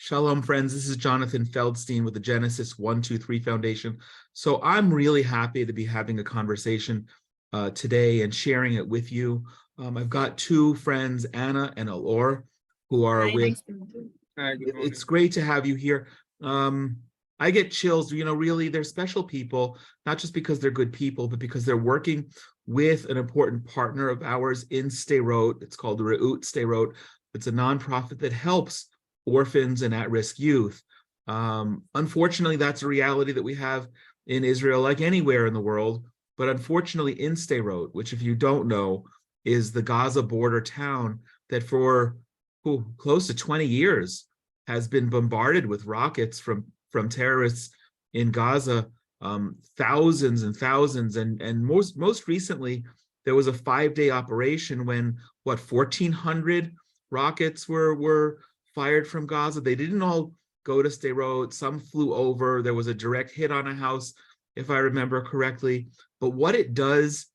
Shalom, friends. This is Jonathan Feldstein with the Genesis 123 Foundation. So I'm really happy to be having a conversation today and sharing it with you. I've got two friends, Anna and Alor, who are Hi, with. nice to meet you. Hi, good morning. It's great to have you here. I get chills. Really, they're special people, not just because they're good people, but because they're working with an important partner of ours in Sderot. It's called Sderot. It's a nonprofit that helps orphans and at-risk youth. Unfortunately, that's a reality that we have in Israel, like anywhere in the world. But unfortunately, in Sderot, which, if you don't know, is the Gaza border town that for close to 20 years has been bombarded with rockets from terrorists in Gaza, thousands and thousands, and most recently there was a 5-day operation when 1,400 rockets were fired from Gaza. They didn't all go to Sderot. Some flew over. There was a direct hit on a house, if I remember correctly. But what it does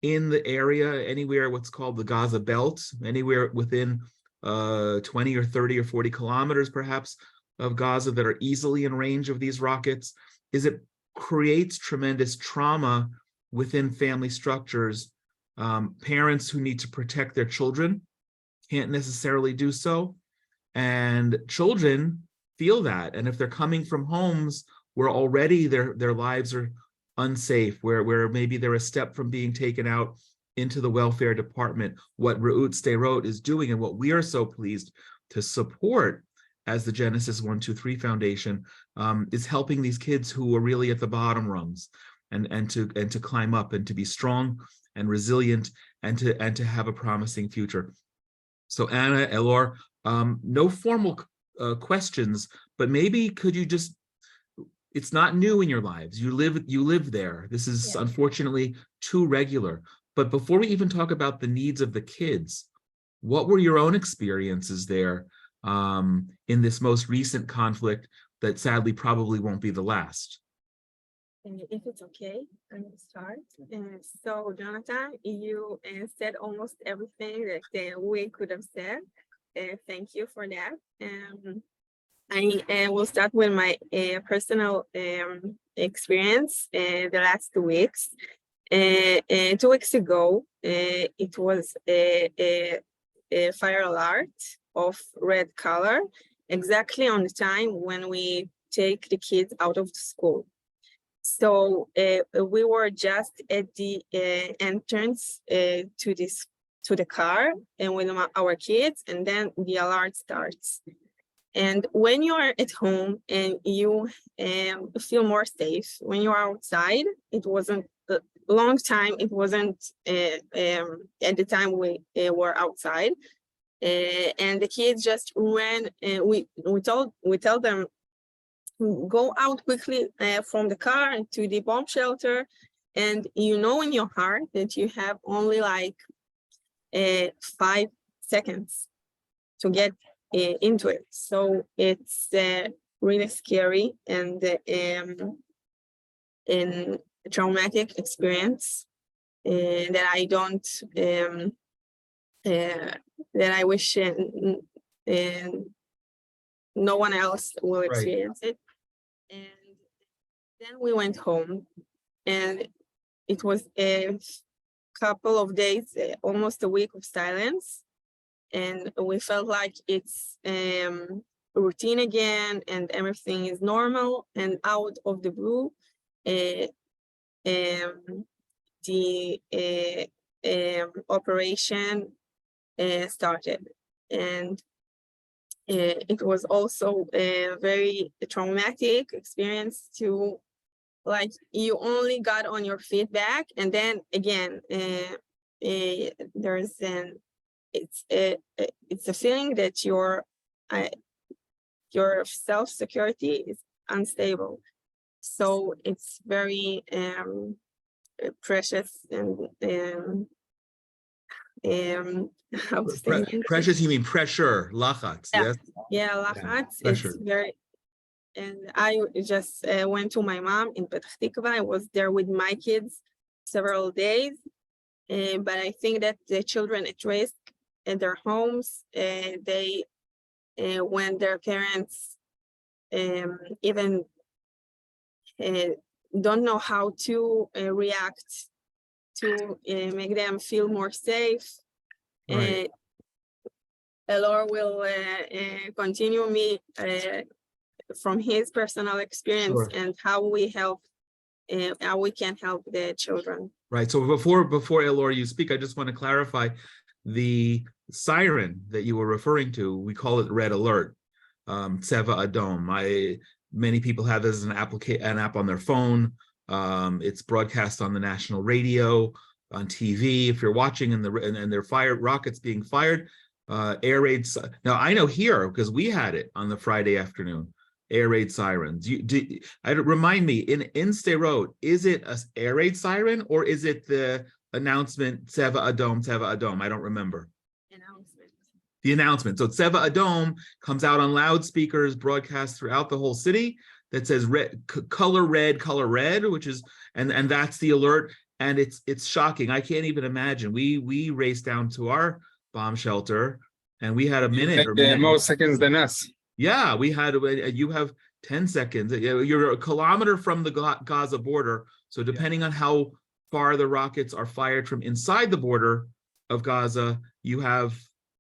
in the area, anywhere what's called the Gaza belt, anywhere within 20 or 30 or 40 kilometers perhaps of Gaza that are easily in range of these rockets, is it creates tremendous trauma within family structures. Parents who need to protect their children can't necessarily do so, and children feel that. And if they're coming from homes where already their lives are unsafe, where maybe they're a step from being taken out into the welfare department, what Sderot is doing, and what we are so pleased to support as the Genesis 123 Foundation, is helping these kids who are really at the bottom rungs, and to climb up and to be strong and resilient and to have a promising future. So Anna, Elor, no formal questions, but maybe could you just, it's not new in your lives. You live there. This is unfortunately too regular. But before we even talk about the needs of the kids, what were your own experiences there in this most recent conflict that sadly probably won't be the last? If it's okay, I'm going to start. So, Jonathan, you said almost everything that we could have said. Thank you for that. I will start with my personal experience the last 2 weeks. 2 weeks ago, it was a fire alert of red color, exactly on the time when we take the kids out of the school. So we were just at the entrance to the car and with our kids, and then the alert starts. And when you are at home and you feel more safe, when you are outside, it wasn't a long time. It wasn't at the time we were outside, and the kids just ran. We tell them, go out quickly from the car to the bomb shelter, and you know in your heart that you have only like 5 seconds to get into it. So it's really scary and a traumatic experience that I don't that I wish no one else will experience it. And then we went home, and it was a couple of days, almost a week of silence. And we felt like it's routine again, and everything is normal. And out of the blue, the operation started. And it was also a very traumatic experience to, like, you only got on your feet back, and then again, there's it's a feeling that your self-security is unstable. So it's very precious and how to say precious, you mean pressure, lachatz, yes? Yeah, lachatz. Yeah, it's very, and I just went to my mom in Petah Tikva. I was there with my kids several days, but I think that the children at risk in their homes, they when their parents even don't know how to react to make them feel more safe. Right. Elor will continue me from his personal experience Sure. and how we can help the children. Right. So before Elor, you speak, I just want to clarify the siren that you were referring to. We call it red alert, Tseva Adom. Many people have this as an app on their phone. It's broadcast on the national radio, on TV. If you're watching and they're fired, rockets being fired, air raids. Now I know here because we had it on the Friday afternoon. Air raid sirens. Remind me, in Sderot, is it an air raid siren or is it the announcement Tseva Adom? I don't remember. Announcement. The announcement. So Tseva Adom comes out on loudspeakers, broadcast throughout the whole city that says color red, which is and that's the alert. And it's shocking. I can't even imagine. We raced down to our bomb shelter and we had a minute or more seconds than us. Yeah, we had, you have 10 seconds. You're a kilometer from the Gaza border. So depending on how far the rockets are fired from inside the border of Gaza, you have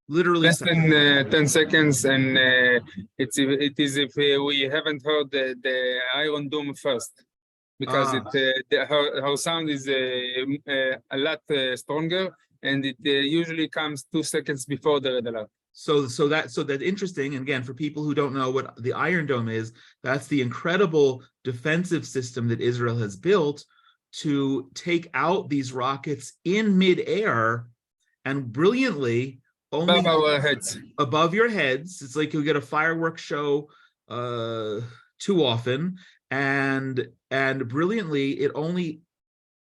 literally less than 10 seconds. And it is if we haven't heard the Iron Dome first, because her sound is a lot stronger, and it usually comes 2 seconds before the red alert. So that's interesting. And again, for people who don't know what the Iron Dome is, that's the incredible defensive system that Israel has built to take out these rockets in midair and brilliantly only above our heads. Above your heads. It's like you get a fireworks show too often, and brilliantly it only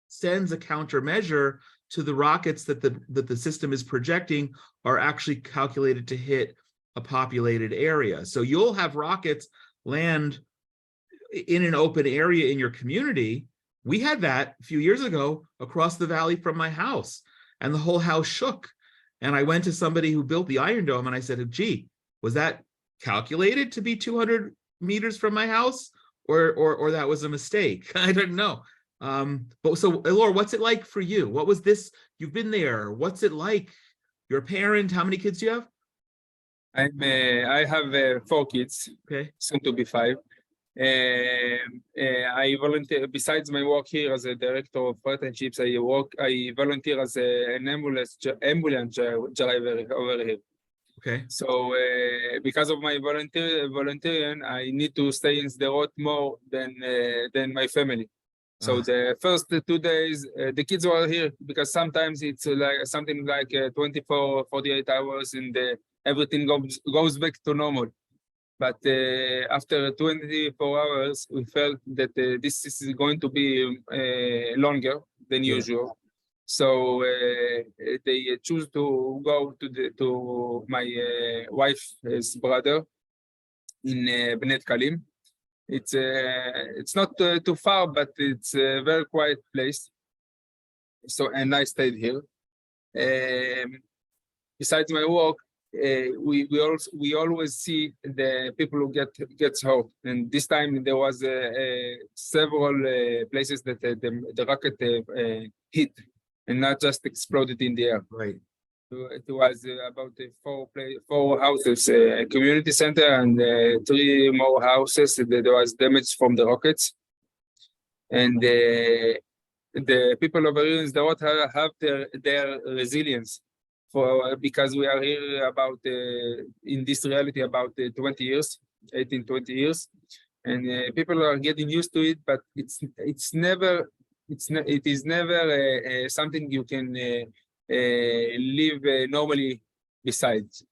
sends a countermeasure to the rockets that the system is projecting are actually calculated to hit a populated area. So you'll have rockets land in an open area in your community. We had that a few years ago across the valley from my house, and the whole house shook. And I went to somebody who built the Iron Dome and I said, gee, was that calculated to be 200 meters from my house, or that was a mistake? I don't know. But so Elor, what's it like for you? What was this? You've been there. What's it like? You're a parent. How many kids do you have? I have 4 kids. Okay. Soon to be 5. I volunteer, besides my work here as a director of partnerships, I volunteer as an ambulance driver over here. Okay. So because of my volunteering, I need to stay in Sderot more than my family. So the first 2 days, the kids were here because sometimes it's like something like 24, 48 hours and everything goes back to normal. But after 24 hours, we felt that this is going to be longer than usual. So they choose to go to my wife's brother in Bnei Kalim. It's not too far, but it's a very quiet place. So, and I stayed here. Besides my work, we always see the people who gets hurt, and this time there was several places that the rocket hit and not just exploded in the air. Right. It was about 4 houses, a community center, and 3 more houses that there was damage from the rockets. And the people over here in Sderot have their resilience, because we are here about in this reality about 20 years, 20 years, and people are getting used to it. But it is never something you can live normally besides.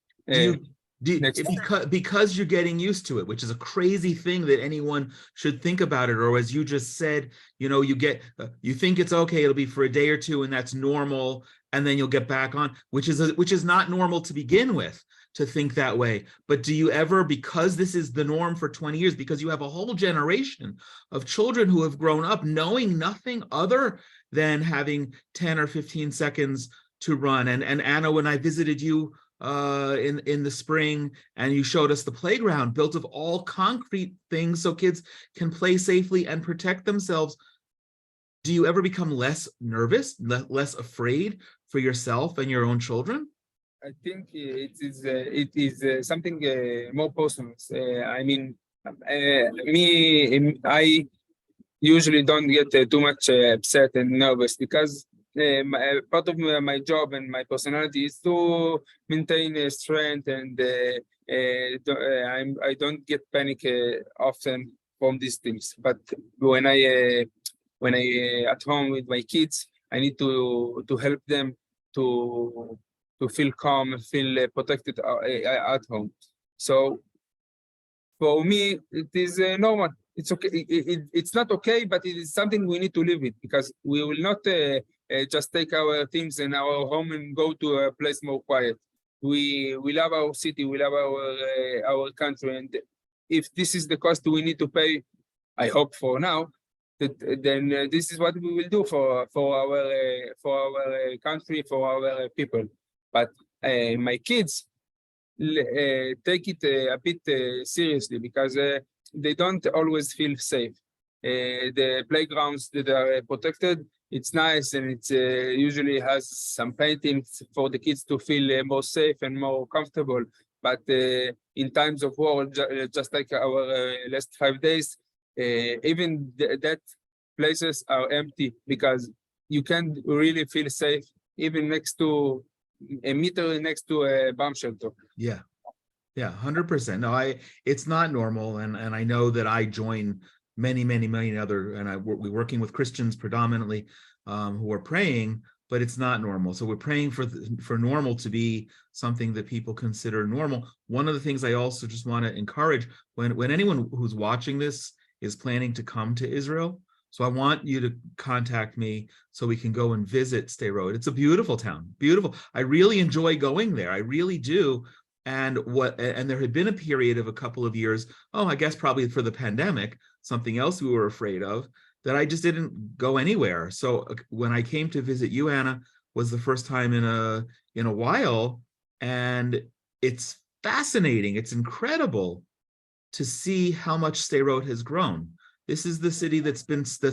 Because you're getting used to it, which is a crazy thing that anyone should think about it. Or as you just said, you think it's okay, it'll be for a day or two and that's normal, and then you'll get back on, which is not normal to begin with, to think that way. But do you ever, because this is the norm for 20 years, because you have a whole generation of children who have grown up knowing nothing other than having 10 or 15 seconds to run. And Anna, when I visited you in the spring, and you showed us the playground built of all concrete things so kids can play safely and protect themselves. Do you ever become less nervous, less afraid for yourself and your own children? I think it is something more personal. I mean, I usually don't get too much upset and nervous because part of my job and my personality is to maintain strength, and I don't get panic often from these things. But when I at home with my kids, I need to help them to feel calm, feel protected at home. So for me, it is normal. It's okay. It's not okay, but it is something we need to live with, because we will not just take our things in our home and go to a place more quiet. We love our city, we love our country, and if this is the cost we need to pay, I hope for now, then this is what we will do for our country, for our people. But my kids take it a bit seriously, because they don't always feel safe. The playgrounds that are protected, it's nice, and it usually has some paintings for the kids to feel more safe and more comfortable. But in times of war, just like our last 5 days, even that places are empty, because you can't really feel safe even next to a meter next to a bomb shelter. Yeah. Yeah, 100%. No, it's not normal. And I know that I join many other, and we're working with Christians predominantly, who are praying, but it's not normal. So we're praying for normal to be something that people consider normal. One of the things I also just want to encourage, when anyone who's watching this is planning to come to Israel, so I want you to contact me so we can go and visit Sderot. It's a beautiful town, beautiful. I really enjoy going there. I really do. And there had been a period of a couple of years, I guess probably for the pandemic, something else we were afraid of, that I just didn't go anywhere. So when I came to visit you, Anna, was the first time in a while, and it's fascinating. It's incredible to see how much Sderot has grown. This is the city that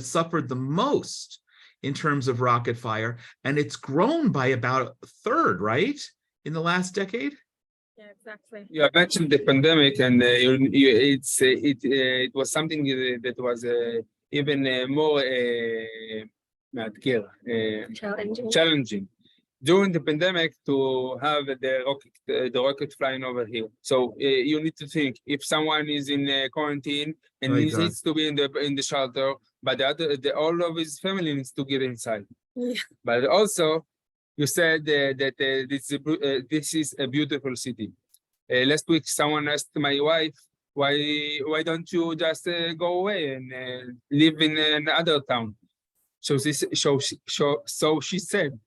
suffered the most in terms of rocket fire, and it's grown by about a third, right, in the last decade. Yeah, exactly. You have mentioned the pandemic, and it was something that was even more challenging during the pandemic, to have the rocket flying over here. So you need to think, if someone is in quarantine and he needs to be in the shelter, but all of his family needs to get inside. Yeah. But also, you said that this is a beautiful city. Last week, someone asked my wife, why don't you just go away and live in another town? So she said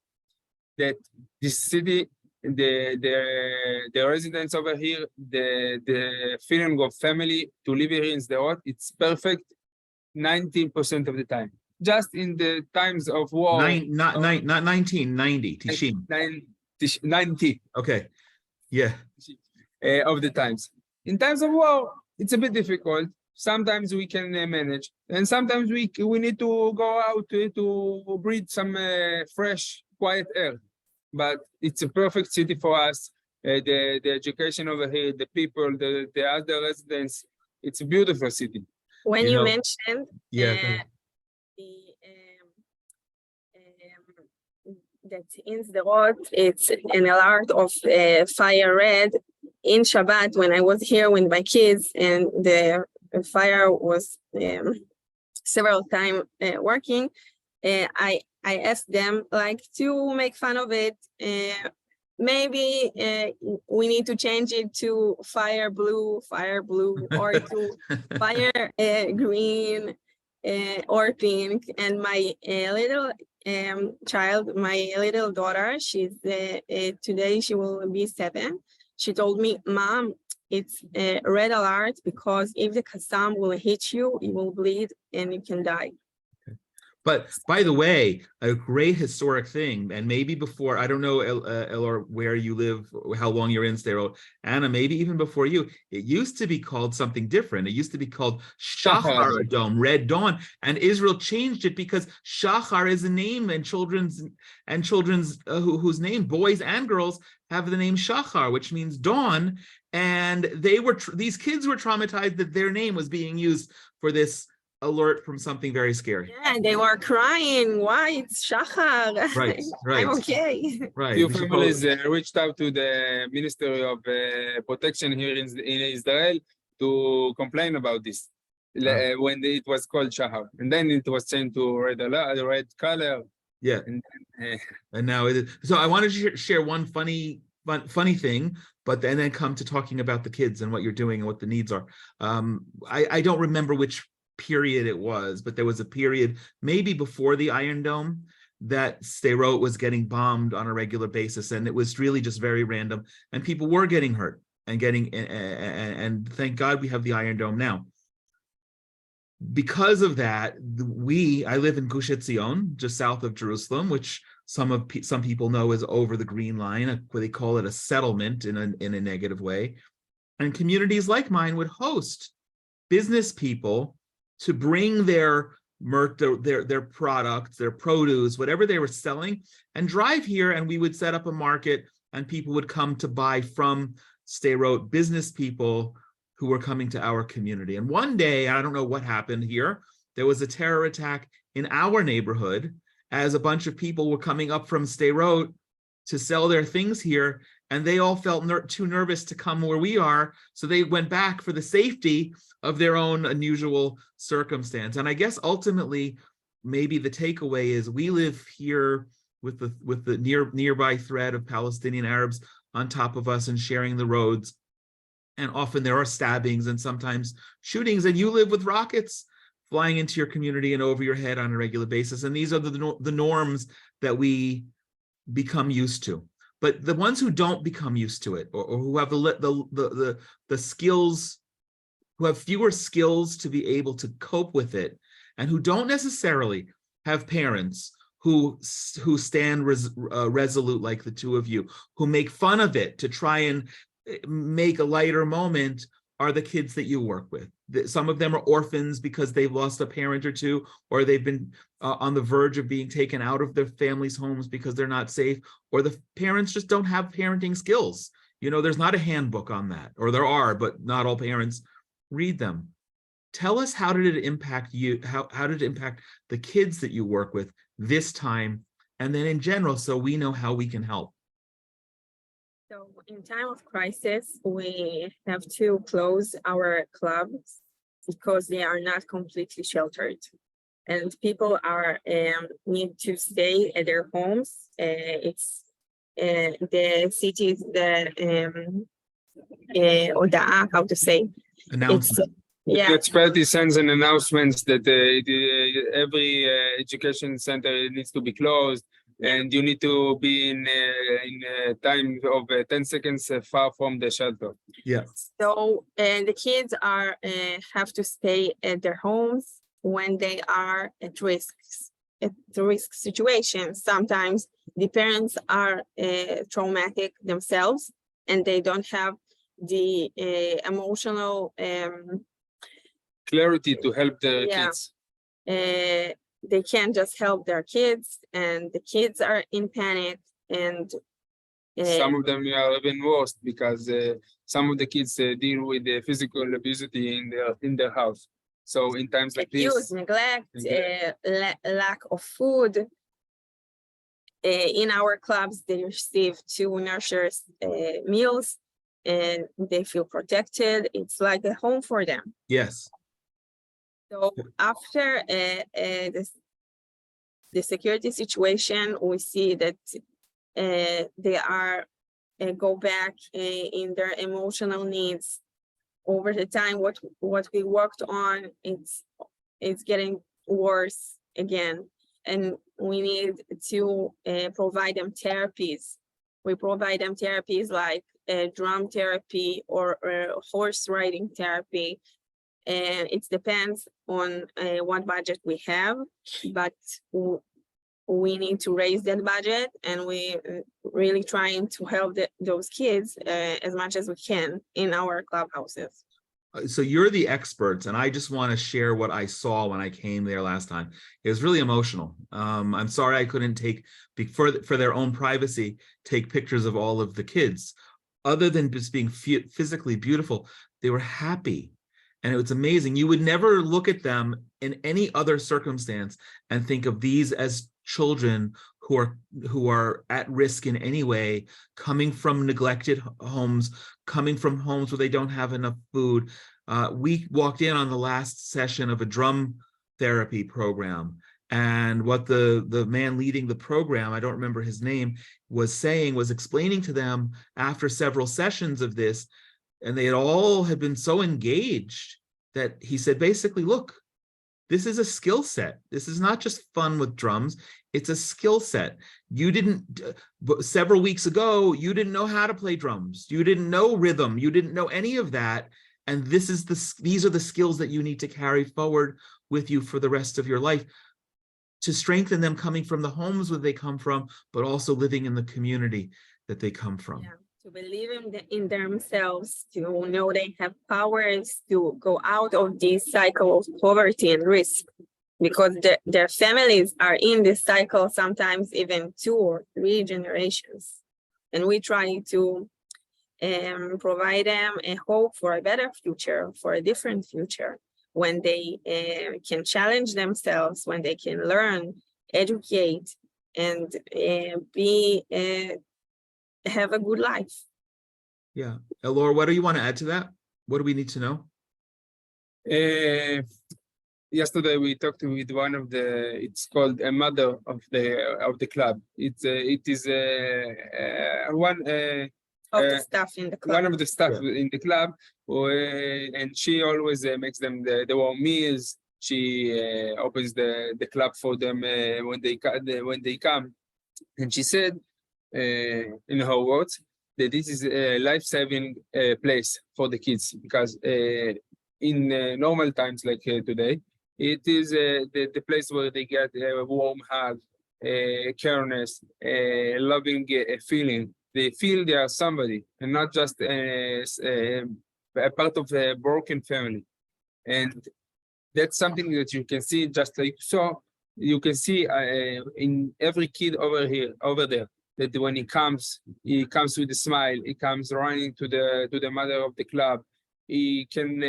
that this city, the residents over here, the feeling of family to live here in Sderot, it's perfect 19% of the time. Just in the times of war. Not 1990, Tishim. 90. Okay. Yeah. Of the times. In times of war, it's a bit difficult. Sometimes we can manage, and sometimes we need to go out to breathe some fresh, quiet air. But it's a perfect city for us. The education over here, the people, the other residents, it's a beautiful city. When you mentioned that in Sderot, it's an alert of fire red. In Shabbat, when I was here with my kids and the fire was several times working, I asked them to make fun of it. Maybe we need to change it to fire blue, or to fire green or pink. And my little child, my little daughter, she's today she will be 7. She told me, Mom, it's a red alert, because if the Qassam will hit you, you will bleed and you can die. But by the way, a great historic thing, and maybe before, I don't know, Elor, where you live, how long you're in Sderot, Anna, maybe even before you, it used to be called something different. It used to be called Shachar Adom, Red Dawn, and Israel changed it because Shachar is a name, and children's whose name, boys and girls, have the name Shachar, which means dawn, and these kids were traumatized that their name was being used for this alert from something very scary. Yeah, they were crying. Why? It's Shachar. Right. I'm okay. Right. Few families reached out to the Ministry of Protection here in Israel to complain about this when it was called Shahar, and then it was changed to red color. Yeah. And now it is. So I wanted to share one funny thing, but then come to talking about the kids and what you're doing and what the needs are. I don't remember which period it was, but there was a period maybe before the Iron Dome that Sderot was getting bombed on a regular basis, and it was really just very random, and people were getting hurt and thank God we have the Iron Dome now. Because of that, I live in Gush Etzion, just south of Jerusalem, which some people know is over the Green Line, where they call it a settlement in a negative way. And communities like mine would host business people to bring their products, their produce, whatever they were selling, and drive here, and we would set up a market, and people would come to buy from Sderot, business people who were coming to our community. And one day, I don't know what happened here, there was a terror attack in our neighborhood as a bunch of people were coming up from Sderot to sell their things here, and they all felt too nervous to come where we are, so they went back for the safety of their own unusual circumstance. And I guess ultimately, maybe the takeaway is we live here with the nearby threat of Palestinian Arabs on top of us and sharing the roads. And often there are stabbings and sometimes shootings, and you live with rockets flying into your community and over your head on a regular basis. And these are the norms that we become used to. But the ones who don't become used to it, or who have the skills, who have fewer skills to be able to cope with it, and who don't necessarily have parents who stand resolute like the two of you, who make fun of it to try and make a lighter moment, are the kids that you work with. Some of them are orphans because they've lost a parent or two, or they've been on the verge of being taken out of their families' homes because they're not safe, or the parents just don't have parenting skills. You know, there's not a handbook on that, or there are, but not all parents read them. Tell us, how did it impact you? How did it impact the kids that you work with this time, and then in general, so we know how we can help? So in time of crisis, we have to close our clubs because they are not completely sheltered, and people need to stay at their homes. It's the cities that Oda'a, how to say? Announcement. The Yeah. municipality sends an announcement that every education center needs to be closed, and you need to be in a time of 10 seconds far from the shelter. Yeah. So the kids have to stay at their homes when they are at risk situations. Sometimes the parents are traumatic themselves, and they don't have the emotional Clarity to help the kids. They can't just help their kids, and the kids are in panic, and Some of them are even worse because some of the kids deal with the physical abuse in their house. So in times like abuse, this, neglect, lack of food. In our clubs, they receive 2 nurses meals, and they feel protected. It's like a home for them. Yes. So after the security situation, we see that they are go back in their emotional needs. Over the time, what we worked on, it's getting worse again, and we need to provide them therapies. We provide them therapies like drum therapy or horse riding therapy. and it depends on what budget we have, but we need to raise that budget, and we really trying to help those kids as much as we can in our clubhouses. So you're the experts, and I just want to share what I saw when I came there last time. It was really emotional. I'm sorry I couldn't take, for their own privacy, take pictures of all of the kids. Other than just being physically beautiful, they were happy. And it was amazing. You would never look at them in any other circumstance and think of these as children who are at risk in any way, coming from neglected homes, coming from homes where they don't have enough food. We walked in on the last session of a drum therapy program, and what the man leading the program, I don't remember his name, was explaining to them after several sessions of this, and they had been so engaged that he said, basically, look, this is a skill set. This is not just fun with drums. It's a skill set. You didn't, several weeks ago, you didn't know how to play drums. You didn't know rhythm. You didn't know any of that. And these are the skills that you need to carry forward with you for the rest of your life, to strengthen them coming from the homes where they come from, but also living in the community that they come from. Yeah. To believe in themselves, to know they have powers to go out of this cycle of poverty and risk, because their families are in this cycle, sometimes even 2 or 3 generations. And we try to provide them a hope for a better future, for a different future, when they can challenge themselves, when they can learn, educate, and have a good life. Yeah. Elor, what do you want to add to that? What do we need to know? Yesterday we talked with one of it's called a mother of the club. It is one Of the staff in the club. One of the staff in the club, and she always makes them the warm meals. She opens the club for them when they come, and she said, in her words, that this is a life-saving place for the kids, because in normal times like today, it is the place where they get a warm hug, careness, loving feeling. They feel they are somebody and not just a part of a broken family. And that's something that you can see, just like so, you can see in every kid over there, that when he comes with a smile. He comes running to the mother of the club. He can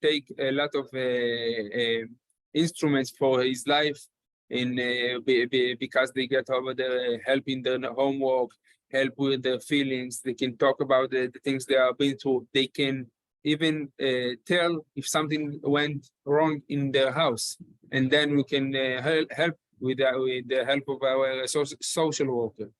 take a lot of instruments for his life, because they get over there, helping their homework, help with their feelings. They can talk about the things they have been through. They can even tell if something went wrong in their house, and then we can help with the help of our social worker.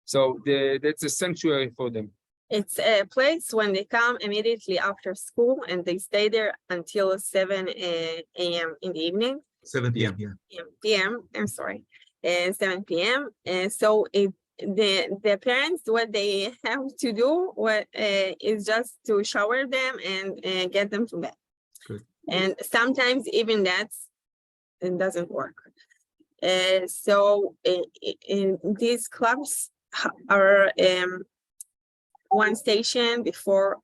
So that's a sanctuary for them. It's a place when they come immediately after school, and they stay there until 7 a.m. in the evening. 7 p.m. p.m. I'm sorry, 7 p.m. And so the parents, what they have to do is just to shower them and get them to bed. Good. And sometimes even it doesn't work. So these clubs are one station before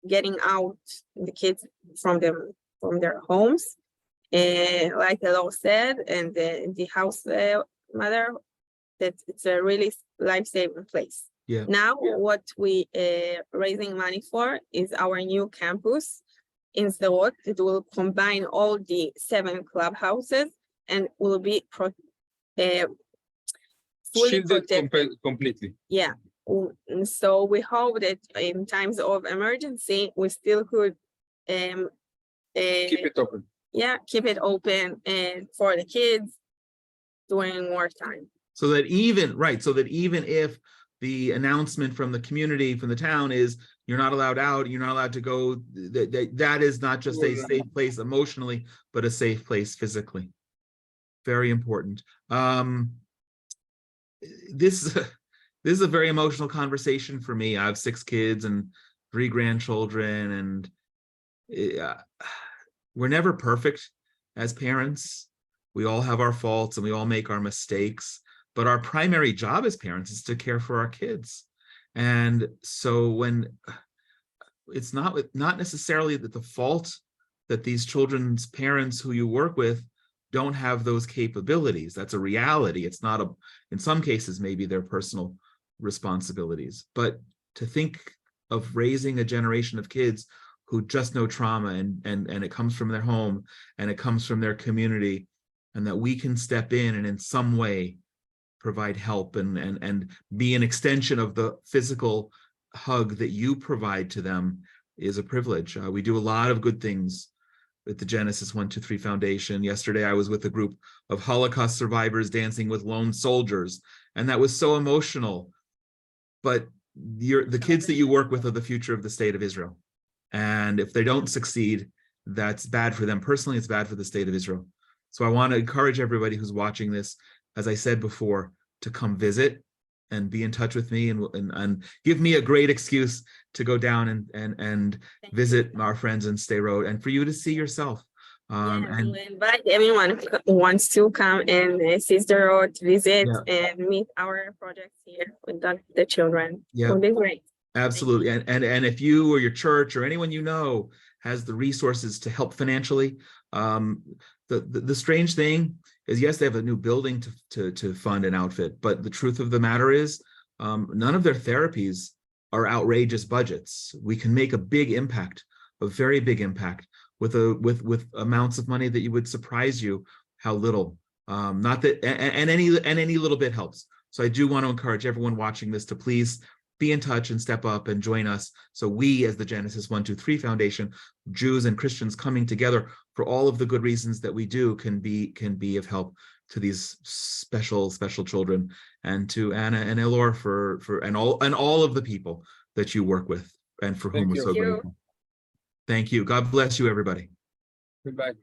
getting out the kids from their homes. Like the law said, and the house mother, that it's a really life-saving place. Yeah. Now, what we raising money for is our new campus in Sderot. It will combine all the 7 clubhouses and will be fully Shielded protected. completely. Yeah. So we hope that in times of emergency, we still could Keep it open. Yeah, keep it open for the kids during wartime. So that even if the announcement from the community, from the town is you're not allowed out, you're not allowed to go, that is not just a safe place emotionally, but a safe place physically. Very important. This is a very emotional conversation for me. I have 6 kids and 3 grandchildren, and uh, we're never perfect as parents. We all have our faults and we all make our mistakes, but our primary job as parents is to care for our kids. And so when it's not necessarily that the fault that these children's parents who you work with don't have those capabilities. That's a reality. It's not in some cases, maybe their personal responsibilities, but to think of raising a generation of kids who just know trauma and it comes from their home and it comes from their community, and that we can step in and in some way provide help and be an extension of the physical hug that you provide to them is a privilege. We do a lot of good things with the Genesis 123 Foundation. Yesterday, I was with a group of Holocaust survivors dancing with lone soldiers, and that was so emotional. But the kids that you work with are the future of the state of Israel. And if they don't succeed, that's bad for them personally, it's bad for the state of Israel. So I want to encourage everybody who's watching this, as I said before, to come visit and be in touch with me and give me a great excuse to go down and visit our friends in Sderot and for you to see yourself. And And invite everyone who wants to come and see Sderot, visit and meet our projects here with the children. Yeah, it would be great. Absolutely. And if you or your church or anyone you know has the resources to help financially, the strange thing is, yes, they have a new building to fund and outfit, but the truth of the matter is none of their therapies are outrageous budgets. We can make a big impact, a very big impact with amounts of money that you would surprise you how little. Not that and any little bit helps. So I do want to encourage everyone watching this to please be in touch and step up and join us. So we, as the Genesis 123 Foundation, Jews and Christians coming together for all of the good reasons that we do, can be of help to these special children, and to Anna and Elor and all of the people that you work with and for whom we're so grateful. Thank you. God bless you, everybody. Goodbye.